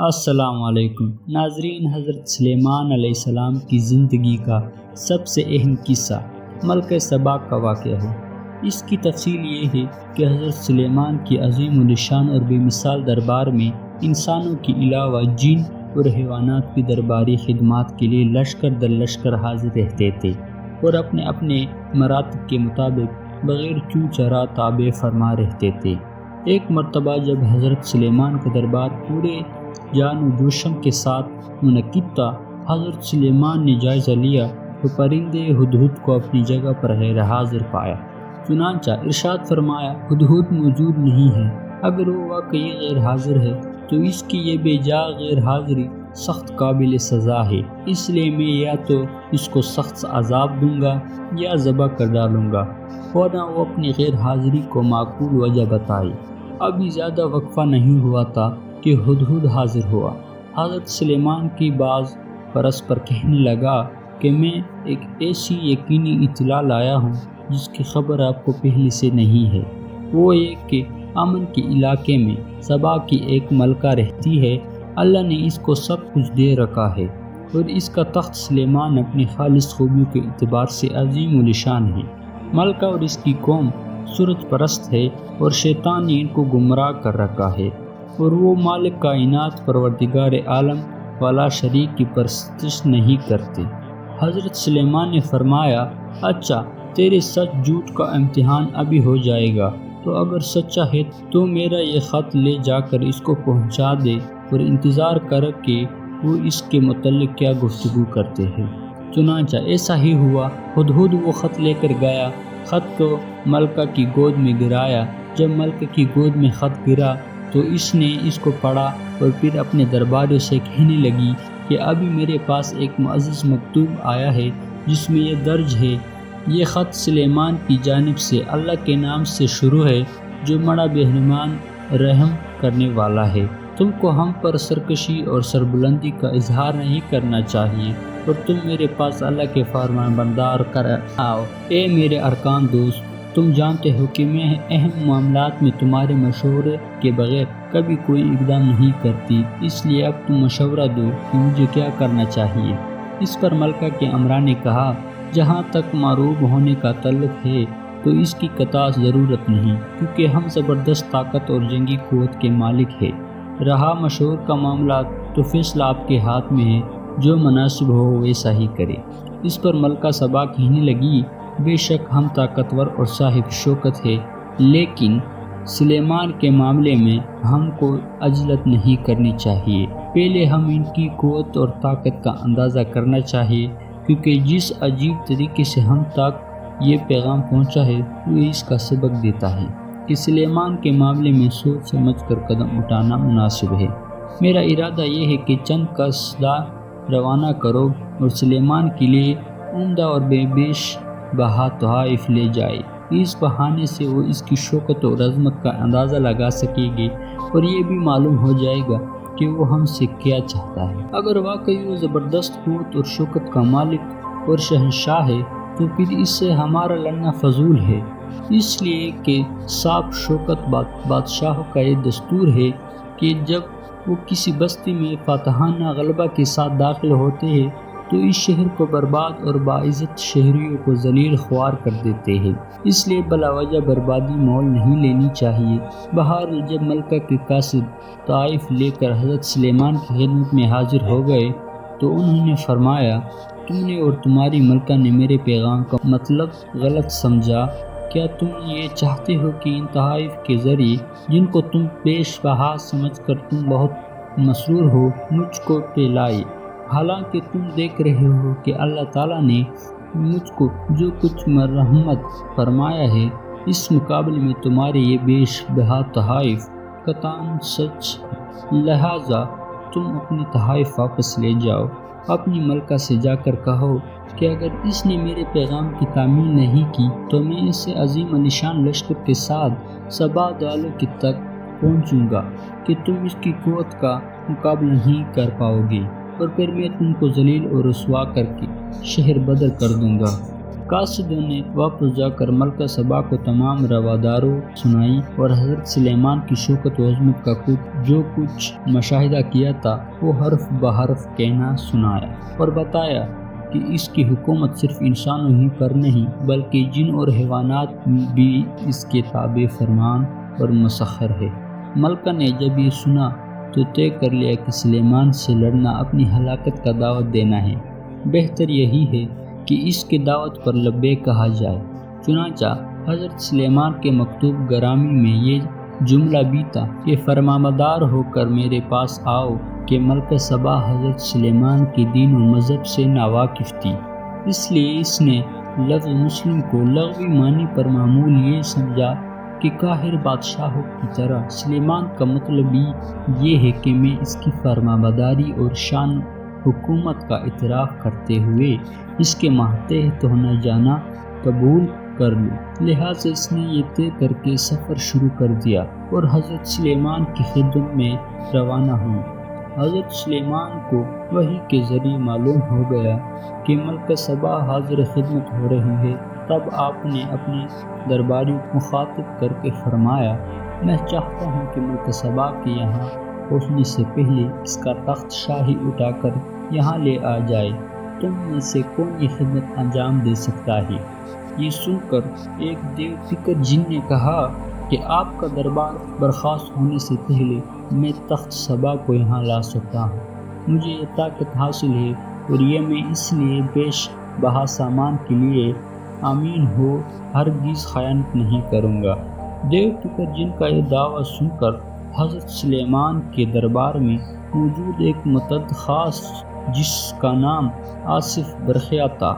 السلام علیکم ناظرین، حضرت سلیمان علیہ السلام کی زندگی کا سب سے اہم قصہ ملکہ سبا کا واقعہ ہے۔ اس کی تفصیل یہ ہے کہ حضرت سلیمان کی عظیم الشان اور بے مثال دربار میں انسانوں کے علاوہ جن اور حیوانات کی درباری خدمات کے لیے لشکر در لشکر حاضر رہتے تھے اور اپنے اپنے مراتب کے مطابق بغیر چو چرا تابع فرما رہتے تھے۔ ایک مرتبہ جب حضرت سلیمان کا دربار پورے جان و جوشم کے ساتھ منعقد تھا، حضرت سلیمان نے جائزہ لیا تو پرندے ہدہد کو اپنی جگہ پر غیر حاضر پایا۔ چنانچہ ارشاد فرمایا، ہدہد موجود نہیں ہے۔ اگر وہ واقعی غیر حاضر ہے تو اس کی یہ بے جا غیر حاضری سخت قابل سزا ہے، اس لیے میں یا تو اس کو سخت عذاب دوں گا یا ذبح کر ڈالوں گا۔ فوراً وہ اپنی غیر حاضری کو معقول وجہ بتائی۔ ابھی زیادہ وقفہ نہیں ہوا تھا کہ ہدہد حاضر ہوا۔ حضرت سلیمان کی باز پرس پر کہنے لگا کہ میں ایک ایسی یقینی اطلاع لایا ہوں جس کی خبر آپ کو پہلے سے نہیں ہے۔ وہ یہ کہ امن کے علاقے میں سبا کی ایک ملکہ رہتی ہے۔ اللہ نے اس کو سب کچھ دے رکھا ہے اور اس کا تخت سلیمان اپنی خالص خوبیوں کے اعتبار سے عظیم الشان ہے۔ ملکہ اور اس کی قوم سورج پرست ہے اور شیطان نے ان کو گمراہ کر رکھا ہے، اور وہ مالک کائنات پروردگار عالم والا شریک کی پرستش نہیں کرتے۔ حضرت سلیمان نے فرمایا، اچھا تیرے سچ جھوٹ کا امتحان ابھی ہو جائے گا، تو اگر سچا ہے تو میرا یہ خط لے جا کر اس کو پہنچا دے اور انتظار کر کہ وہ اس کے متعلق کیا گفتگو کرتے ہیں۔ چنانچہ ایسا ہی ہوا۔ ہدہد وہ خط لے کر گیا، خط کو ملکہ کی گود میں گرایا۔ جب ملکہ کی گود میں خط گرا تو اس نے اس کو پڑھا اور پھر اپنے درباریوں سے کہنے لگی کہ ابھی میرے پاس ایک معزز مکتوب آیا ہے جس میں یہ درج ہے، یہ خط سلیمان کی جانب سے اللہ کے نام سے شروع ہے جو بڑا بہرحمان رحم کرنے والا ہے۔ تم کو ہم پر سرکشی اور سربلندی کا اظہار نہیں کرنا چاہیے اور تم میرے پاس اللہ کے فرمان بردار کر آؤ۔ اے میرے ارکان دوست، تم جانتے ہو کہ میں اہم معاملات میں تمہارے مشورے کے بغیر کبھی کوئی اقدام نہیں کرتی، اس لیے اب تم مشورہ دو کہ مجھے کیا کرنا چاہیے۔ اس پر ملکہ کے امرا نے کہا، جہاں تک معروب ہونے کا تعلق ہے تو اس کی قطع ضرورت نہیں، کیونکہ ہم زبردست طاقت اور جنگی قوت کے مالک ہیں۔ رہا مشور کا معاملہ تو فیصلہ آپ کے ہاتھ میں ہے، جو مناسب ہو ویسا ہی کرے۔ اس پر ملکہ سبا کہنے لگی، بے شک ہم طاقتور اور صاحب شوکت ہے، لیکن سلیمان کے معاملے میں ہم کو عجلت نہیں کرنی چاہیے۔ پہلے ہم ان کی قوت اور طاقت کا اندازہ کرنا چاہیے، کیونکہ جس عجیب طریقے سے ہم تک یہ پیغام پہنچا ہے وہ اس کا سبق دیتا ہے کہ سلیمان کے معاملے میں سوچ سمجھ کر قدم اٹھانا مناسب ہے۔ میرا ارادہ یہ ہے کہ چند قصدہ روانہ کرو اور سلیمان کے لیے عمدہ اور بے بیش بہا تحائف لے جائے۔ اس بہانے سے وہ اس کی شوکت اور عظمت کا اندازہ لگا سکے گی اور یہ بھی معلوم ہو جائے گا کہ وہ ہم سے کیا چاہتا ہے۔ اگر واقعی وہ زبردست قوت اور شوکت کا مالک اور شہنشاہ ہے تو پھر اس سے ہمارا لڑنا فضول ہے، اس لیے کہ صاحب شوکت بادشاہوں کا یہ دستور ہے کہ جب وہ کسی بستی میں فاتحانہ غلبہ کے ساتھ داخل ہوتے ہیں تو اس شہر کو برباد اور باعزت شہریوں کو ذلیل خوار کر دیتے ہیں، اس لیے بلا وجہ بربادی مول نہیں لینی چاہیے۔ بہرحال جب ملکہ کے قاصد طائف لے کر حضرت سلیمان کی خدمت میں حاضر ہو گئے تو انہوں نے فرمایا، تم نے اور تمہاری ملکہ نے میرے پیغام کا مطلب غلط سمجھا۔ کیا تم یہ چاہتے ہو کہ ان تحائف کے ذریعے جن کو تم پیش بہا سمجھ کر تم بہت مسرور ہو مجھ کو پہ لائے، حالانکہ تم دیکھ رہے ہو کہ اللہ تعالیٰ نے مجھ کو جو کچھ مرحمت فرمایا ہے اس مقابلے میں تمہارے یہ بیش بہا تحائف قطعاً سچ، لہٰذا تم اپنے تحائف واپس لے جاؤ۔ اپنی ملکہ سے جا کر کہو کہ اگر اس نے میرے پیغام کی تعمیل نہیں کی تو میں اس سے عظیم الشان لشکر کے ساتھ سبا والوں کی تک پہنچوں گا کہ تم اس کی قوت کا مقابلہ نہیں کر پاؤ گے، اور پھر میں تم کو ذلیل اور رسوا کر کے شہر بدر کر دوں گا۔ قاصدوں نے واپس جا کر ملکہ سبا کو تمام رواداروں سنائی اور حضرت سلیمان کی شوکت و عظمت کا جو کچھ مشاہدہ کیا تھا وہ حرف بحرف کہنا سنایا اور بتایا کہ اس کی حکومت صرف انسانوں ہی پر نہیں بلکہ جن اور حیوانات بھی اس کے تابع فرمان اور مسخر ہے۔ ملکہ نے جب یہ سنا تو طے کر لیا کہ سلیمان سے لڑنا اپنی ہلاکت کا دعوت دینا ہے، بہتر یہی ہے کہ اس کے دعوت پر لبیک کہا جائے۔ چنانچہ حضرت سلیمان کے مکتوب گرامی میں یہ جملہ بھی تھا کہ فرمانبردار ہو کر میرے پاس آؤ کہ ملکہ سبا حضرت سلیمان کے دین و مذہب سے ناواقف تھی، اس لیے اس نے لفظ مسلم کو لغوی معنی پر معمول یہ سمجھا کہ قاہر بادشاہوں کی طرح۔ سلیمان کا مطلب یہ ہے کہ میں اس کی فرمانبرداری اور شان حکومت کا اعتراف کرتے ہوئے اس کے ماتحت ہونا جانا قبول کر لوں، لہٰذا اس نے یہ طے کر کے سفر شروع کر دیا اور حضرت سلیمان کی خدمت میں روانہ ہوئی۔ حضرت سلیمان کو وحی کے ذریعے معلوم ہو گیا کہ ملکہ سبا حاضر خدمت ہو رہی ہے۔ تب آپ نے اپنے درباری مخاطب کر کے فرمایا، میں چاہتا ہوں کہ ملکہ سبا کے یہاں پہنچنے سے پہلے اس کا تخت شاہی اٹھا کر یہاں لے آ جائے، تم میں سے کون یہ خدمت انجام دے سکتا ہے؟ یہ سن کر ایک دیو فکر جن نے کہا کہ آپ کا دربار برخاست ہونے سے پہلے میں تخت سبا کو یہاں لا سکتا ہوں، مجھے یہ طاقت حاصل ہے اور یہ میں اس لیے بیش بہا سامان کے لیے امین ہو ہرگز خیانت نہیں کروں گا۔ دیو فکر جن کا یہ دعویٰ سن کر حضرت سلیمان کے دربار میں موجود ایک متعدد خاص جس کا نام آصف برخیا تھا،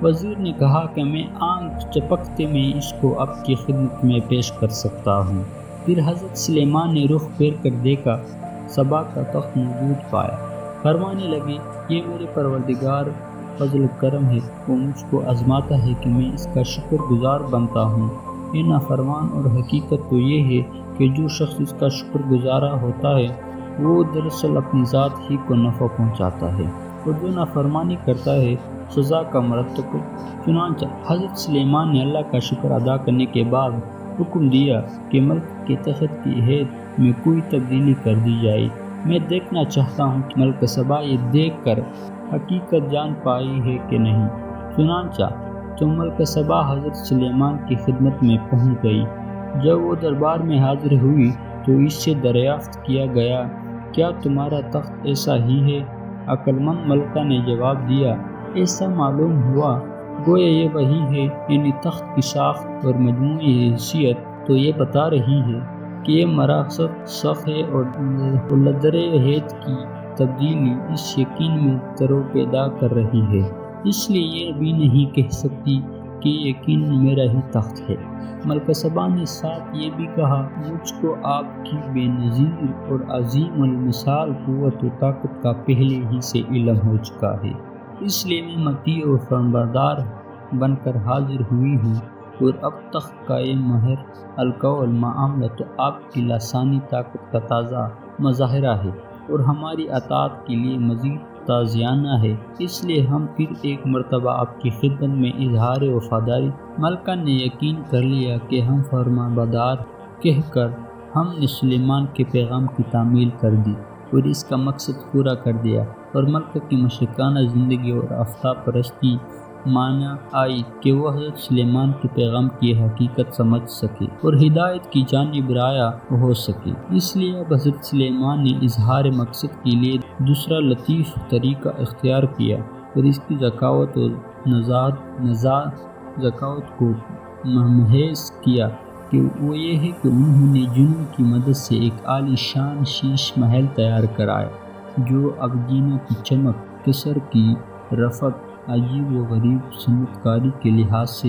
وزیر نے کہا کہ میں آنکھ چپکتے میں اس کو آپ کی خدمت میں پیش کر سکتا ہوں۔ پھر حضرت سلیمان نے رخ پھیر کر دیکھا، سبا کا تخت موجود پایا، فرمانے لگے، یہ میرے پروردگار فضل و کرم ہے، وہ مجھ کو آزماتا ہے کہ میں اس کا شکر گزار بنتا ہوں۔ یہ نافرمان اور حقیقت تو یہ ہے کہ جو شخص اس کا شکر گزارا ہوتا ہے وہ دراصل اپنی ذات ہی کو نفع پہنچاتا ہے، اور جو نافرمانی کرتا ہے سزا کا مرتکب۔ چنانچہ حضرت سلیمان نے اللہ کا شکر ادا کرنے کے بعد حکم دیا کہ ملک کے تخت کی عہد میں کوئی تبدیلی کر دی جائے۔ میں دیکھنا چاہتا ہوں کہ ملکہ سبا یہ دیکھ کر حقیقت جان پائی ہے کہ نہیں۔ چنانچہ تو ملکہ سبا حضرت سلیمان کی خدمت میں پہنچ گئی۔ جب وہ دربار میں حاضر ہوئی تو اس سے دریافت کیا گیا، کیا تمہارا تخت ایسا ہی ہے؟ عقل مند ملکہ نے جواب دیا، ایسا معلوم ہوا، گویا یہ وہی ہے، یعنی تخت کی ساخت اور مجموعی حیثیت تو یہ بتا رہی ہے کہ یہ مراست سخت ہے، اور لدر ہیت کی تبدیلی اس یقین میں ترو پیدا کر رہی ہے، اس لیے یہ بھی نہیں کہہ سکتی کہ یقین میرا ہی تخت ہے۔ ملکہ سبا نے ساتھ یہ بھی کہا، مجھ کو آپ کی بے نظیر اور عظیم المثال قوت و طاقت کا پہلے ہی سے علم ہو چکا ہے، اس لیے میں مطیع و فرمانبردار بن کر حاضر ہوئی ہوں، اور اب تخت کا یہ مہر القول معاملہ تو آپ کی لسانی طاقت کا تازہ مظاہرہ ہے اور ہماری اطاعت کے لیے مزید تازیانہ ہے، اس لیے ہم پھر ایک مرتبہ آپ کی خدمت میں اظہار وفاداری۔ ملکہ نے یقین کر لیا کہ ہم فرمانبردار کہہ کر ہم نے سلیمان کے پیغام کی تعمیل کر دی اور اس کا مقصد پورا کر دیا، اور ملکہ کی مشرکانہ زندگی اور آفتاب پرستی مانا آئی کہ وہ حضرت سلیمان کے پیغام کی حقیقت سمجھ سکے اور ہدایت کی جانب رایا ہو سکے۔ اس لیے اب حضرت سلیمان نے اظہار مقصد کے لیے دوسرا لطیف طریقہ اختیار کیا اور اس کی ذکاوت اور ذکاوت کو محض کیا کہ وہ یہ ہے کہ انہوں نے جنوں کی مدد سے ایک عالی شان شیش محل تیار کرایا جو ابجینہ کی چمک، کسر کی رفت، عجیب و غریب صنعت کاری کے لحاظ سے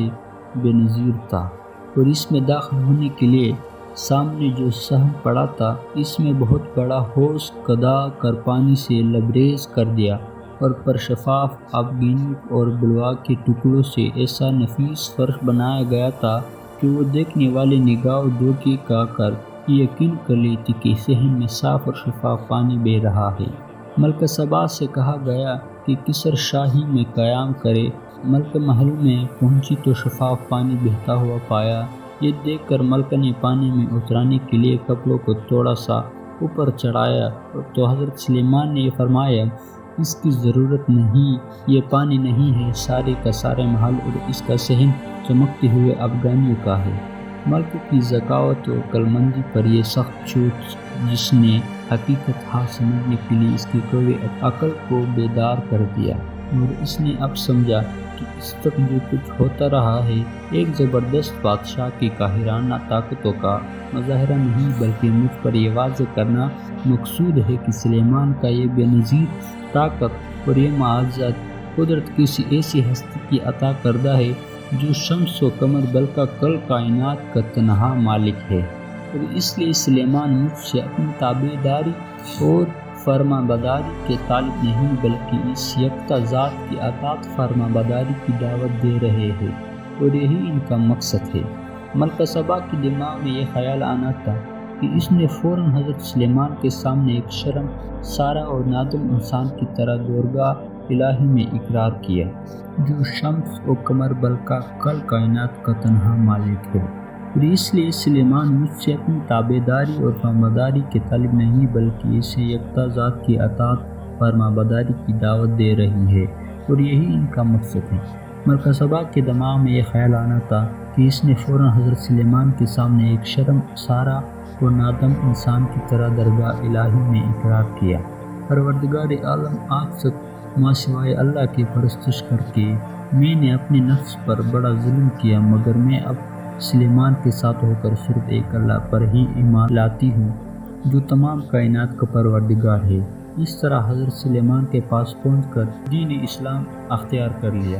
بے نظیر تھا، اور اس میں داخل ہونے کے لیے سامنے جو صحن پڑا تھا اس میں بہت بڑا حوض قدا کر پانی سے لبریز کر دیا، اور پر شفاف آبگینی اور بلوا کے ٹکڑوں سے ایسا نفیس فرش بنایا گیا تھا کہ وہ دیکھنے والے نگاہ دھوکے کا کر یقین کر لیتی کہ صحن میں صاف اور شفاف پانی بہہ رہا ہے۔ ملکہ سبا سے کہا گیا کہ کسر شاہی میں قیام کرے۔ ملکہ محل میں پہنچی تو شفاف پانی بہتا ہوا پایا۔ یہ دیکھ کر ملکہ نے پانی میں اترانے کے لیے کپڑوں کو تھوڑا سا اوپر چڑھایا تو حضرت سلیمان نے یہ فرمایا، اس کی ضرورت نہیں، یہ پانی نہیں ہے، سارے کا سارا محل اور اس کا صحن چمکتے ہوئے افغانیوں کا ہے۔ ملکہ کی ذکاوت و عقلمندی پر یہ سخت چوٹ جس نے حقیقت سمجھنے کے لیے اس کی قوی عقل کو بیدار کر دیا، اور اس نے اب سمجھا کہ اس وقت جو کچھ ہوتا رہا ہے ایک زبردست بادشاہ کی قاہرانہ طاقتوں کا مظاہرہ نہیں، بلکہ مجھ پر یہ واضح کرنا مقصود ہے کہ سلیمان کا یہ بے نظیر طاقت اور یہ معجزات قدرت کسی ایسی ہستی کی عطا کردہ ہے جو شمس و قمر بلکہ کل کائنات کا تنہا مالک ہے، اور اس لیے سلیمان مجھ سے اپنی تابعداری اور فرما برداری کے طالب نہیں، بلکہ اس یکتا ذات کی اطاعت فرما برداری کی دعوت دے رہے ہیں، اور یہی ان کا مقصد ہے۔ ملکہ سبا کے دماغ میں یہ خیال آنا تھا کہ اس نے فوراً حضرت سلیمان کے سامنے ایک شرم سارا اور نادم انسان کی طرح درگاہ الہی میں اقرار کیا، جو شمس و قمر بلکہ کل کائنات کا تنہا مالک ہے، اور اس لیے سلیمان مجھ سے اپنی تابعداری اور فرمانبرداری کے طالب نہیں، بلکہ اسے یکتا ذات کی اطاعت فرمانبرداری کی دعوت دے رہی ہے، اور یہی ان کا مقصد ہے۔ ملکہ سبا کے دماغ میں یہ خیال آنا تھا کہ اس نے فوراً حضرت سلیمان کے سامنے ایک شرم سارا اور نادم انسان کی طرح درگاہ الہی میں اقرار کیا، پروردگار عالم آج تک ماں سوائے اللہ کی پرستش کر کے میں نے اپنے نفس پر بڑا ظلم کیا، مگر میں اب سلیمان کے ساتھ ہو کر صرف ایک اللہ پر ہی ایمان لاتی ہوں جو تمام کائنات کا پروردگار ہے۔ اس طرح حضرت سلیمان کے پاس پہنچ کر دین اسلام اختیار کر لیا۔